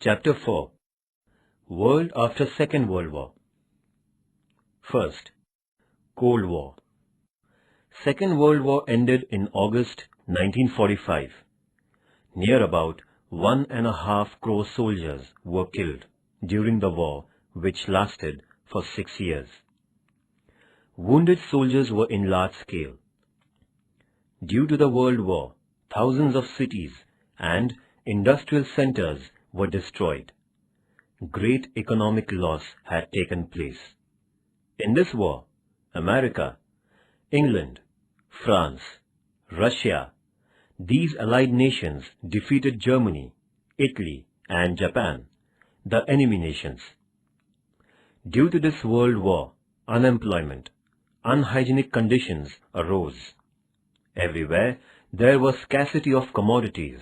Chapter 4. World after Second World War. First, Cold War. Second World War ended in August 1945. Near about 1.5 crore soldiers were killed during the war, which lasted for 6 years. Wounded soldiers were in large scale. Due to the World War, thousands of cities and industrial centers were destroyed. Great economic loss had taken place. In this war, America, England, France, Russia, these allied nations defeated Germany, Italy, and Japan, the enemy nations. Due to this world war, unemployment, unhygienic conditions arose. Everywhere there was scarcity of commodities.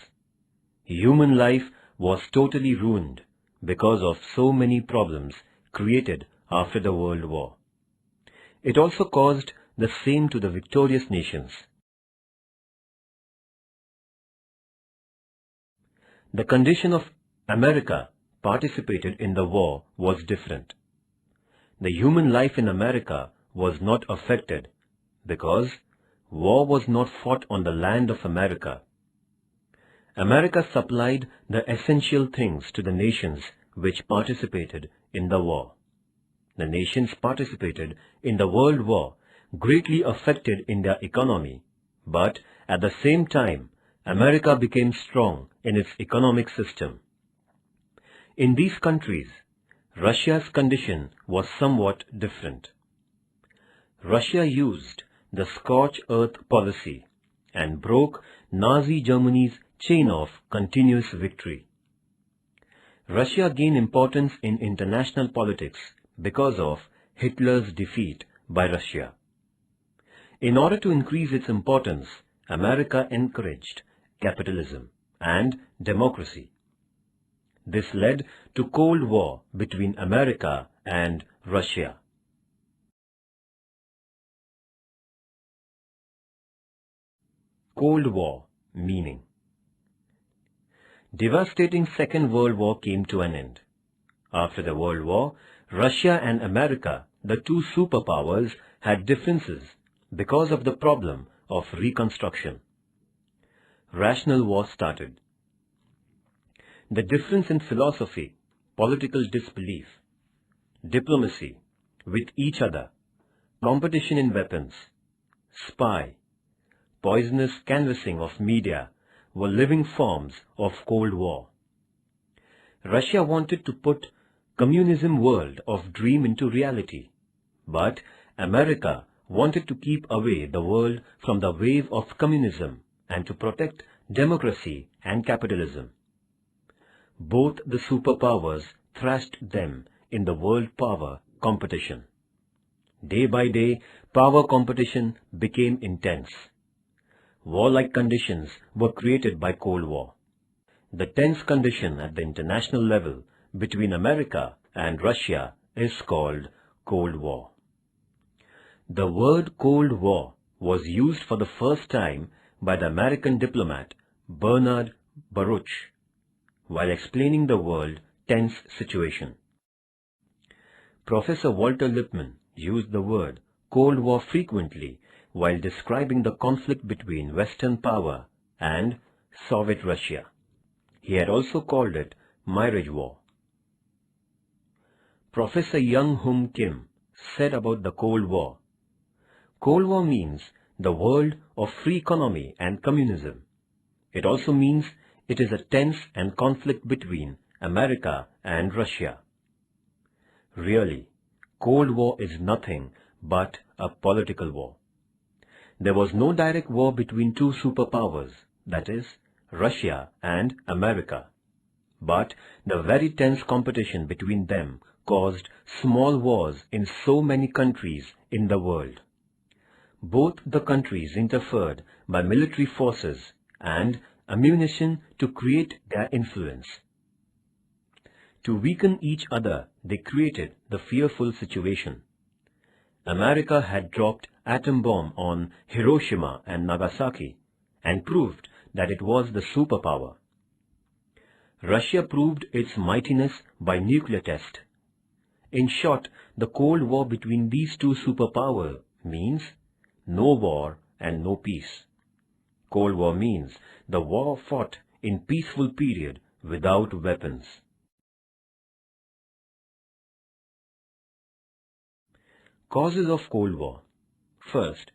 Human life was totally ruined because of so many problems created after the World War. It also caused the same to the victorious nations. The condition of America participated in the war was different. The human life in America was not affected because war was not fought on the land of America. America supplied the essential things to the nations which participated in the war. The nations participated in the World War greatly affected in their economy, but at the same time, America became strong in its economic system. In these countries, Russia's condition was somewhat different. Russia used the scorched earth policy and broke Nazi Germany's chain of continuous victory. Russia gained importance in international politics because of Hitler's defeat by Russia. In order to increase its importance, America encouraged capitalism and democracy. This led to Cold War between America and Russia. Cold War meaning. Devastating Second World War came to an end. After the World War, Russia and America, the two superpowers, had differences because of the problem of reconstruction. Rational war started. The difference in philosophy, political disbelief, diplomacy with each other, competition in weapons, spy, poisonous canvassing of media were living forms of Cold War. Russia wanted to put communism world of dream into reality, but America wanted to keep away the world from the wave of communism and to protect democracy and capitalism. Both the superpowers thrashed them in the world power competition. Day by day, power competition became intense. Warlike conditions were created by Cold War. The tense condition at the international level between America and Russia is called Cold War. The word Cold War was used for the first time by the American diplomat Bernard Baruch while explaining the world tense situation. Professor Walter Lippmann used the word Cold War frequently while describing the conflict between Western power and Soviet Russia. He had also called it Mirage War. Professor Young Hum Kim said about the Cold War, Cold War means the world of free economy and communism. It also means it is a tense and conflict between America and Russia. Really, Cold War is nothing but a political war. There was no direct war between two superpowers, that is, Russia and America. But the very tense competition between them caused small wars in so many countries in the world. Both the countries interfered by military forces and ammunition to create their influence. To weaken each other, they created the fearful situation. America had dropped atom bomb on Hiroshima and Nagasaki and proved that it was the superpower. Russia proved its mightiness by nuclear test. In short, the Cold War between these two superpowers means no war and no peace. Cold War means the war fought in peaceful period without weapons. Causes of Cold War. First,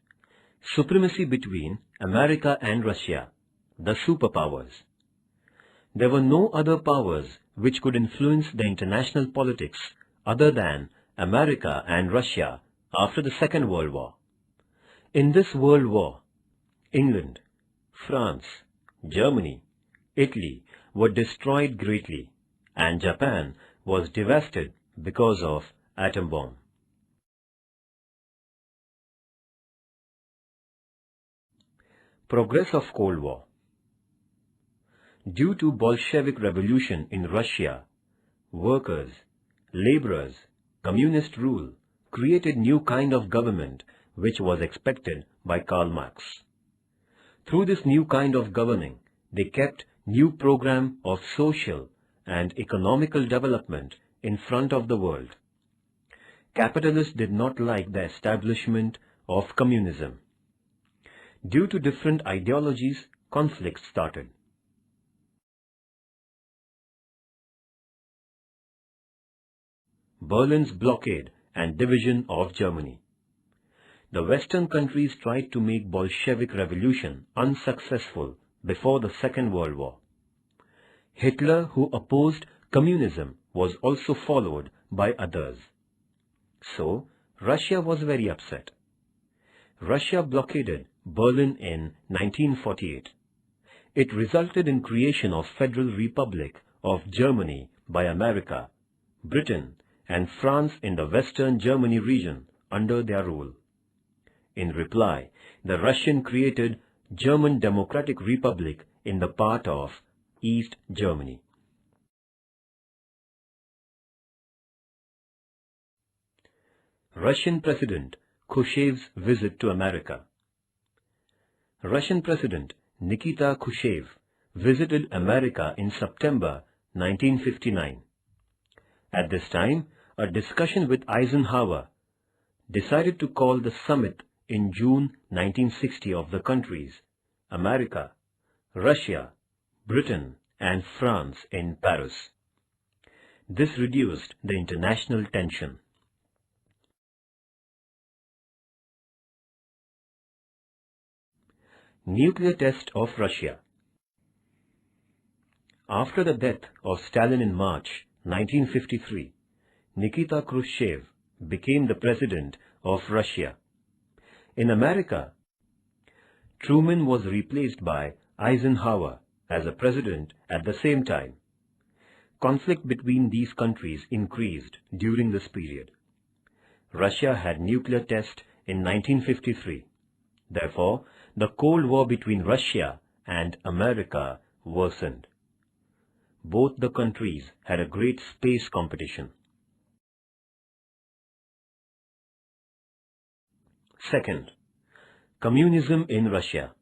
supremacy between America and Russia, the superpowers. There were no other powers which could influence the international politics other than America and Russia after the Second World War. In this World War, England, France, Germany, Italy were destroyed greatly, and Japan was devastated because of atom bomb. Progress of Cold War. Due to Bolshevik Revolution in Russia, workers, laborers, communist rule created new kind of government which was expected by Karl Marx. Through this new kind of governing, they kept new program of social and economical development in front of the world. Capitalists did not like the establishment of communism. Due to different ideologies, conflicts started. Berlin's blockade and division of Germany. The Western countries tried to make Bolshevik revolution unsuccessful before the Second World War. Hitler, who opposed communism, was also followed by others. So, Russia was very upset. Russia blockaded Berlin in 1948. It resulted in creation of Federal Republic of Germany by America, Britain, and France in the Western Germany region under their rule. In reply, the Russian created German Democratic Republic in the part of East Germany. Russian President Khrushchev's visit to America. Russian President Nikita Khrushchev visited America in September 1959. At this time, a discussion with Eisenhower decided to call the summit in June 1960 of the countries America, Russia, Britain and France in Paris. This reduced the international tension. Nuclear test of Russia. After the death of Stalin in March 1953, Nikita Khrushchev became the president of Russia. In America, Truman was replaced by Eisenhower as a president at the same time. Conflict between these countries increased during this period. Russia had nuclear test in 1953. Therefore, the Cold War between Russia and America worsened. Both the countries had a great space competition. Second, communism in Russia.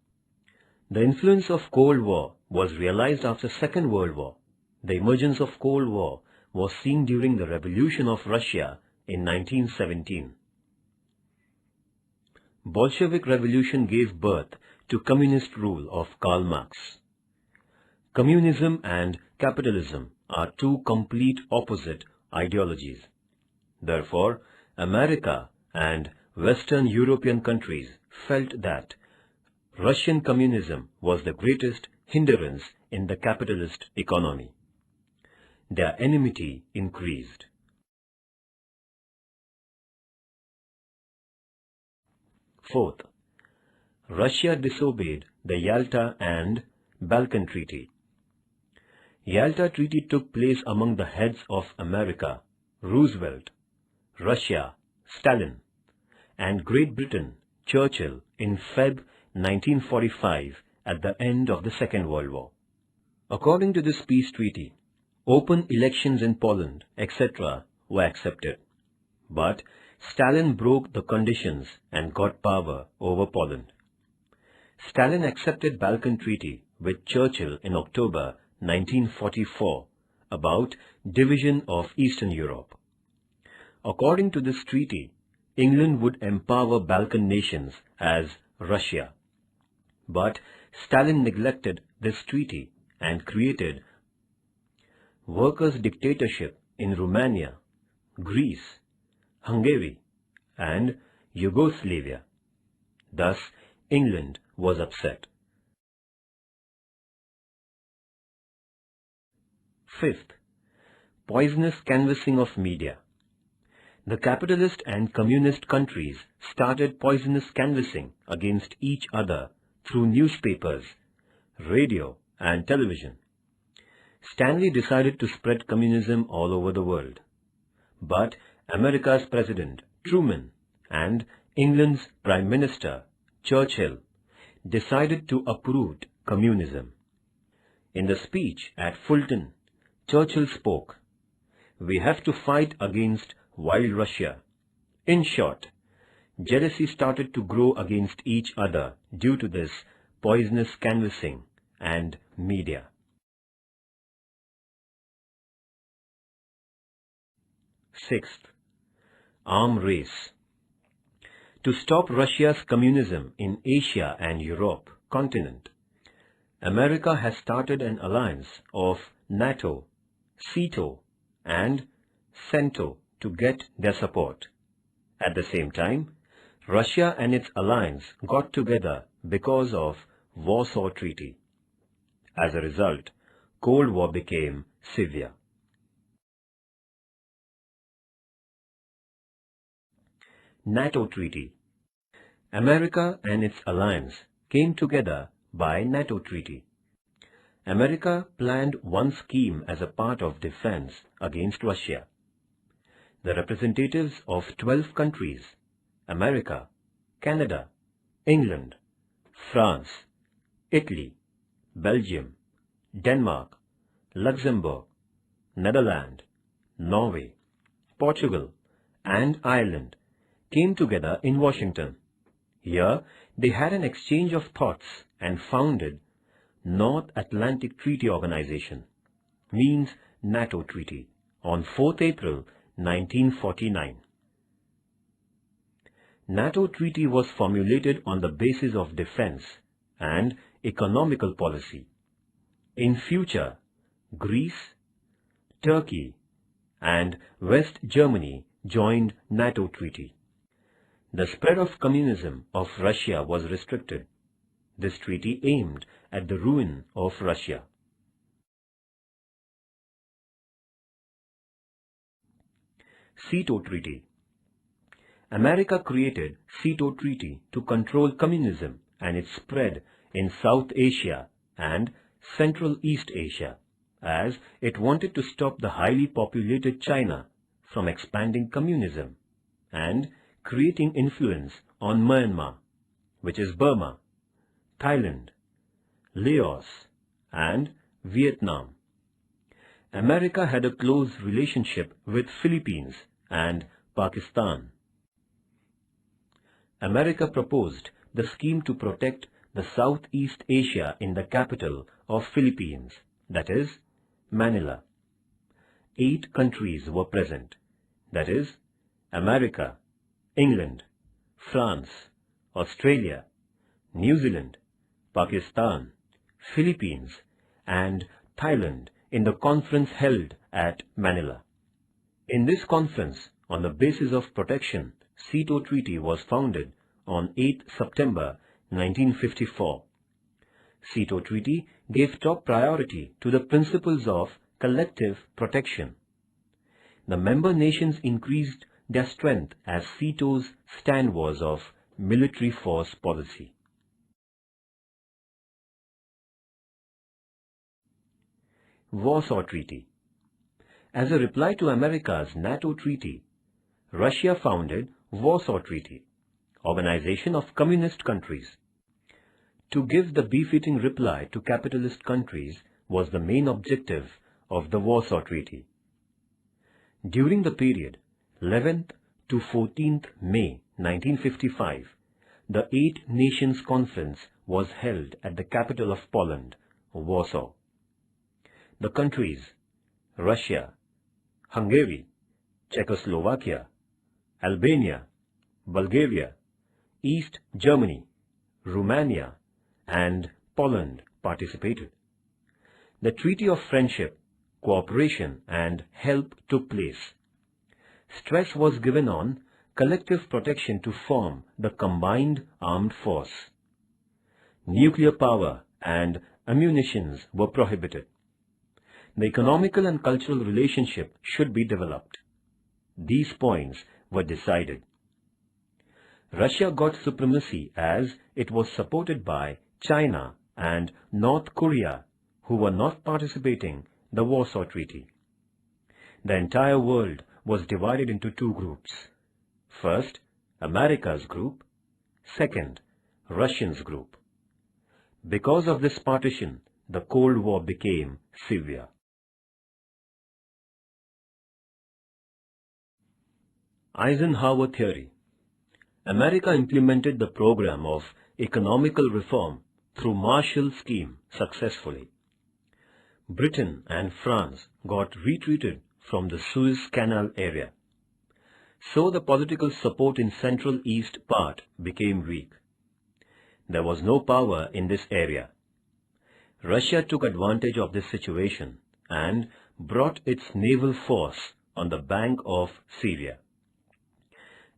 The influence of Cold War was realized after Second World War. The emergence of Cold War was seen during the Revolution of Russia in 1917. Bolshevik Revolution gave birth to communist rule of Karl Marx. Communism and capitalism are two complete opposite ideologies. Therefore, America and Western European countries felt that Russian communism was the greatest hindrance in the capitalist economy. Their enmity increased. Fourth, Russia disobeyed the Yalta and Balkan Treaty. Yalta Treaty took place among the heads of America, Roosevelt, Russia, Stalin, and Great Britain, Churchill, in Feb 1945 at the end of the Second World War. According to this peace treaty, open elections in Poland, etc. were accepted. But Stalin broke the conditions and got power over Poland. Stalin accepted Balkan Treaty with Churchill in October 1944, about division of Eastern Europe. According to this treaty, England would empower Balkan nations as Russia. But Stalin neglected this treaty and created workers' dictatorship in Romania, Greece, Hungary, and Yugoslavia. Thus, England was upset. Fifth, poisonous canvassing of media. The capitalist and communist countries started poisonous canvassing against each other through newspapers, radio, and television. Stanley decided to spread communism all over the world. But America's President Truman and England's Prime Minister Churchill decided to uproot communism. In the speech at Fulton, Churchill spoke, "We have to fight against wild Russia." In short, jealousy started to grow against each other due to this poisonous canvassing and media. Sixth, arm race. To stop Russia's communism in Asia and Europe continent, America has started an alliance of NATO, SEATO, and CENTO to get their support. At the same time, Russia and its alliance got together because of Warsaw Treaty. As a result, Cold War became severe. NATO Treaty. America and its alliance came together by NATO Treaty. America planned one scheme as a part of defense against Russia. The representatives of 12 countries, America, Canada, England, France, Italy, Belgium, Denmark, Luxembourg, Netherlands, Norway, Portugal, and Ireland came together in Washington. Here, they had an exchange of thoughts and founded North Atlantic Treaty Organization, means NATO Treaty, on 4th April 1949. NATO Treaty was formulated on the basis of defense and economical policy. In future, Greece, Turkey, and West Germany joined NATO Treaty. The spread of communism of Russia was restricted. This treaty aimed at the ruin of Russia. SEATO Treaty. America created SEATO Treaty to control communism and its spread in South Asia and Central East Asia, as it wanted to stop the highly populated China from expanding communism and creating influence on Myanmar, which is Burma, Thailand, Laos, and Vietnam. America had a close relationship with Philippines and Pakistan. America proposed the scheme to protect the Southeast Asia in the capital of Philippines, that is, Manila. 8 countries were present, that is, America, England, France, Australia, New Zealand, Pakistan, Philippines, and Thailand in the conference held at Manila. In this conference, on the basis of protection, SEATO Treaty was founded on 8 September 1954. SEATO Treaty gave top priority to the principles of collective protection. The member nations increased their strength as SEATO's stand was of military force policy. Warsaw Treaty. As a reply to America's NATO Treaty, Russia founded Warsaw Treaty, Organization of Communist Countries. To give the befitting reply to capitalist countries was the main objective of the Warsaw Treaty. During the period 11th to 14th May 1955, the 8 Nations Conference was held at the capital of Poland, Warsaw. the countries Russia, Hungary, Czechoslovakia, Albania, Bulgaria, East Germany, Romania, and Poland participated. The Treaty of Friendship, Cooperation and Help took place. Stress was given on collective protection to form the combined armed force. Nuclear power and ammunitions were prohibited. The economical and cultural relationship should be developed. These points were decided. Russia got supremacy as it was supported by China and North Korea, who were not participating in the Warsaw Treaty. The entire world was divided into two groups. First, America's group. Second, Russians' group. Because of this partition, the Cold War became severe. Eisenhower Theory. America implemented the program of economical reform through Marshall Scheme successfully. Britain and France got retreated from the Suez Canal area. So the political support in Central East part became weak. There was no power in this area. Russia took advantage of this situation and brought its naval force on the bank of Syria.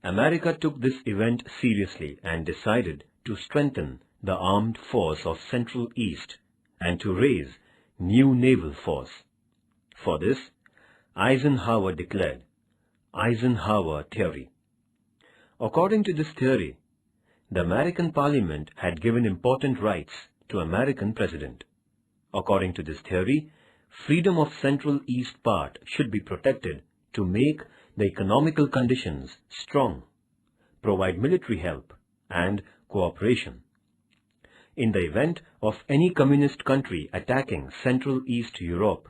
America took this event seriously and decided to strengthen the armed force of Central East and to raise new naval force. For this, Eisenhower declared Eisenhower Theory. According to this theory, the American Parliament had given important rights to American President. According to this theory, freedom of Central East part should be protected to make the economical conditions strong, provide military help and cooperation. In the event of any communist country attacking Central East Europe,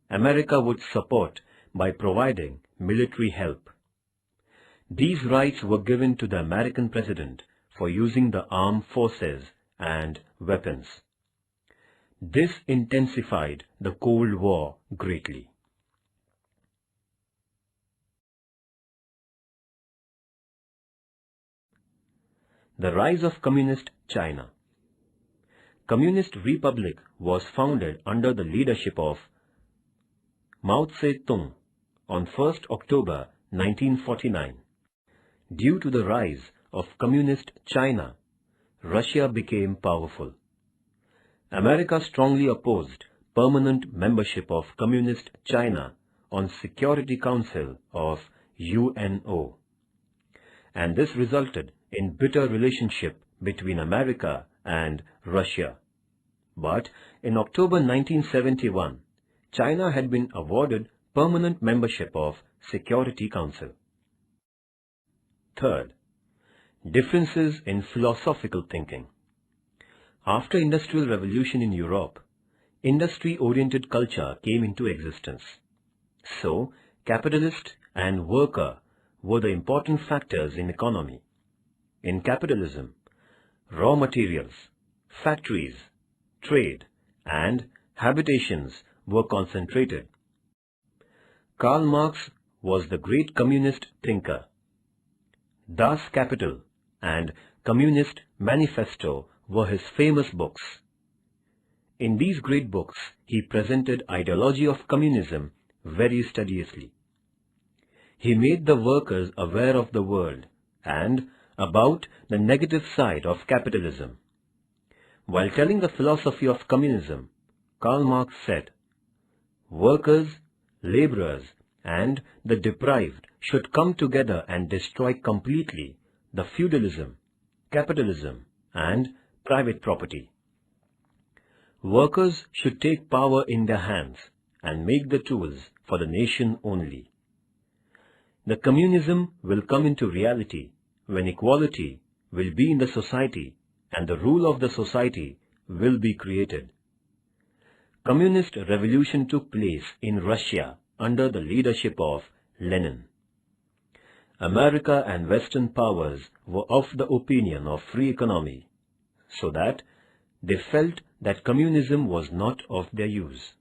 America would support by providing military help. These rights were given to the American president for using the armed forces and weapons. This intensified the Cold War greatly. The rise of Communist China. Communist Republic was founded under the leadership of Mao Zedong on 1st October 1949. Due to the rise of Communist China, Russia became powerful. America strongly opposed permanent membership of Communist China on Security Council of UNO. And this resulted in bitter relationship between America and Russia. But in October 1971, China had been awarded permanent membership of Security Council. Third, differences in philosophical thinking. After Industrial Revolution in Europe, industry-oriented culture came into existence. So, capitalist and worker were the important factors in economy. In capitalism, raw materials, factories, trade, and habitations were concentrated. Karl Marx was the great communist thinker. Das Kapital and Communist Manifesto were his famous books. In these great books, he presented ideology of communism very studiously. He made the workers aware of the world and about the negative side of capitalism. While telling the philosophy of communism, Karl Marx said, workers, laborers, and the deprived should come together and destroy completely the feudalism, capitalism, and private property. Workers should take power in their hands and make the tools for the nation only. The communism will come into reality when equality will be in the society and the rule of the society will be created. Communist revolution took place in Russia under the leadership of Lenin. America and Western powers were of the opinion of free economy, so that they felt that communism was not of their use.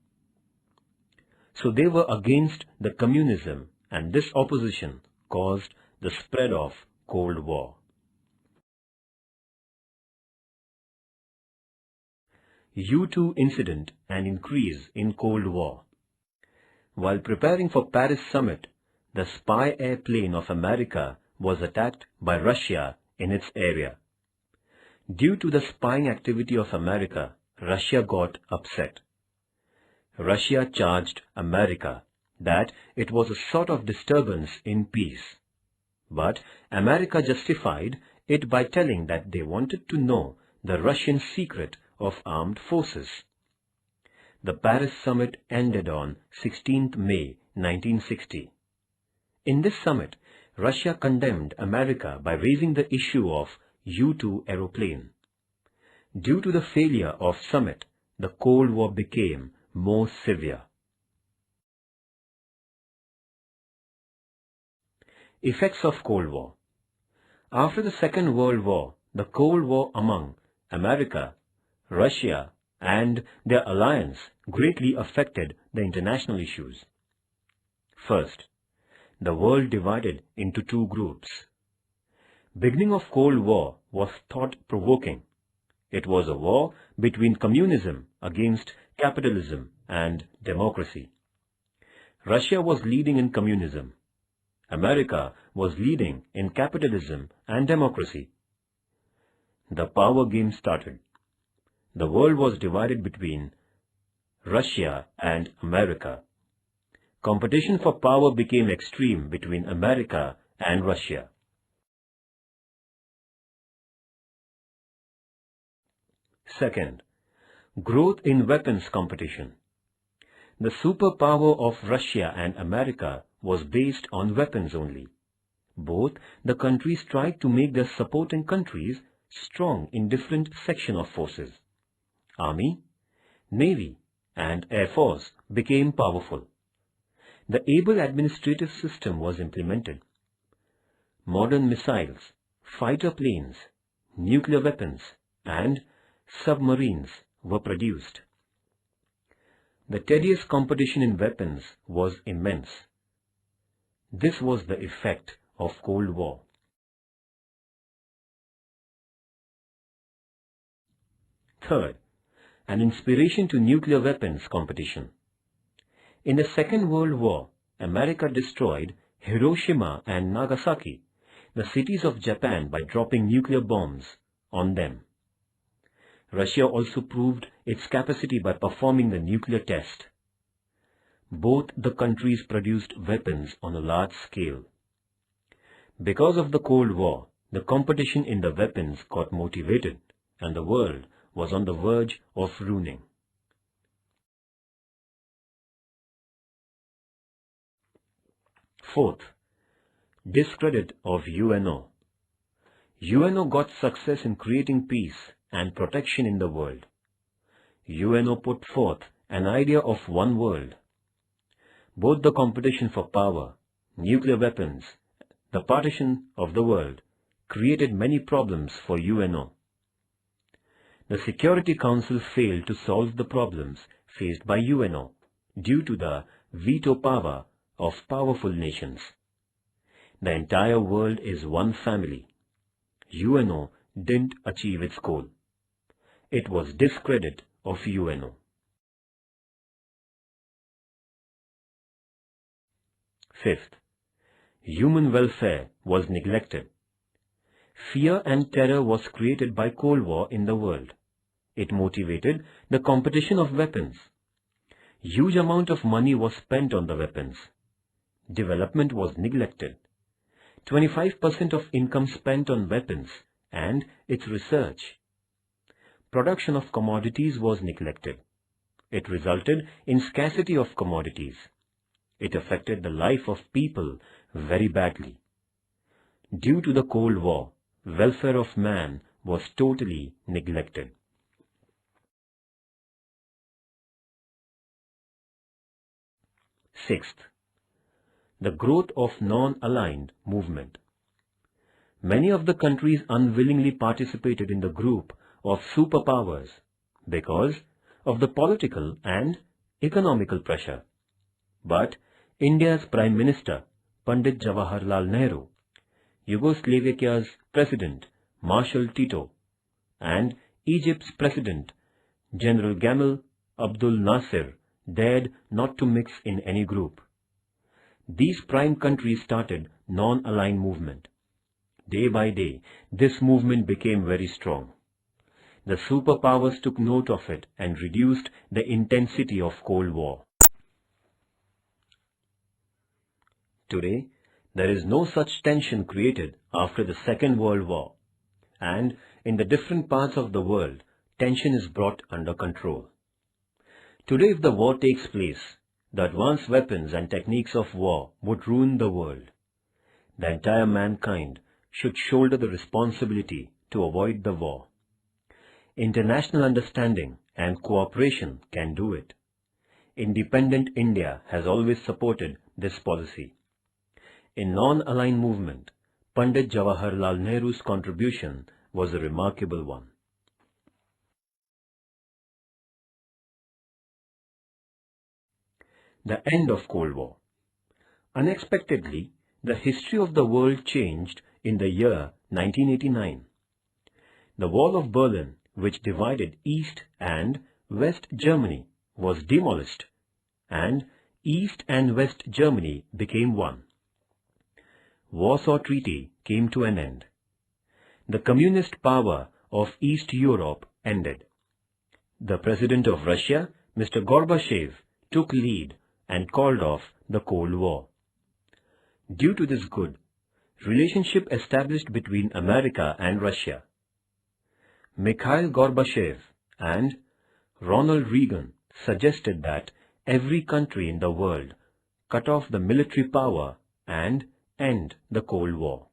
So they were against the communism, and this opposition caused the spread of Cold War. U-2 incident and increase in Cold War. While preparing for Paris summit, the spy airplane of America was attacked by Russia in its area. Due to the spying activity of America, Russia got upset. Russia charged America that it was a sort of disturbance in peace. But America justified it by telling that they wanted to know the Russian secret of armed forces. The Paris summit ended on 16th May 1960. In this summit, Russia condemned America by raising the issue of U-2 aeroplane. Due to the failure of summit, the Cold War became more severe. Effects of Cold War. After the Second World War, the Cold War among America, Russia, and their alliance greatly affected the international issues. First, the world divided into two groups. Beginning of Cold War was thought-provoking. It was a war between communism against capitalism and democracy. Russia was leading in communism. America was leading in capitalism and democracy. The power game started. The world was divided between Russia and America. Competition for power became extreme between America and Russia. Second, growth in weapons competition. The superpower of Russia and America was based on weapons only. Both the countries tried to make their supporting countries strong in different sections of forces. Army, Navy, and Air Force became powerful. The able administrative system was implemented. Modern missiles, fighter planes, nuclear weapons, and submarines were produced. The tedious competition in weapons was immense. This was the effect of Cold War. Third, an inspiration to nuclear weapons competition. In the Second World War, America destroyed Hiroshima and Nagasaki, the cities of Japan, by dropping nuclear bombs on them. Russia also proved its capacity by performing the nuclear test. Both the countries produced weapons on a large scale. Because of the Cold War, the competition in the weapons got motivated, and the world was on the verge of ruining. Fourth, discredit of UNO. UNO got success in creating peace and protection in the world. UNO put forth an idea of one world. Both the competition for power, nuclear weapons, the partition of the world created many problems for UNO. The Security Council failed to solve the problems faced by UNO due to the veto power of powerful nations. The entire world is one family. UNO didn't achieve its goal. It was discredit of UNO. Fifth, human welfare was neglected. Fear and terror was created by Cold War in the world. It motivated the competition of weapons. Huge amount of money was spent on the weapons. Development was neglected. 25% of income spent on weapons and its research. Production of commodities was neglected. It resulted in scarcity of commodities. It affected the life of people very badly. Due to the Cold War, welfare of man was totally neglected. Sixth, the growth of non-aligned movement. Many of the countries unwillingly participated in the group of superpowers because of the political and economical pressure. But India's Prime Minister, Pandit Jawaharlal Nehru, Yugoslavia's President, Marshal Tito, and Egypt's President, General Gamal Abdul Nasser, dared not to mix in any group. These prime countries started non-aligned movement. Day by day, this movement became very strong. The superpowers took note of it and reduced the intensity of Cold War. Today, there is no such tension created after the Second World War, and in the different parts of the world, tension is brought under control. Today, if the war takes place, the advanced weapons and techniques of war would ruin the world. The entire mankind should shoulder the responsibility to avoid the war. International understanding and cooperation can do it. Independent India has always supported this policy. In non-aligned movement, Pandit Jawaharlal Nehru's contribution was a remarkable one. The end of Cold War. Unexpectedly, the history of the world changed in the year 1989. The Wall of Berlin, which divided East and West Germany, was demolished, and East and West Germany became one. Warsaw Treaty came to an end. The communist power of East Europe ended. The President of Russia, Mr. Gorbachev, took lead and called off the Cold War. Due to this good relationship established between America and Russia, Mikhail Gorbachev and Ronald Reagan suggested that every country in the world cut off the military power and end the Cold War.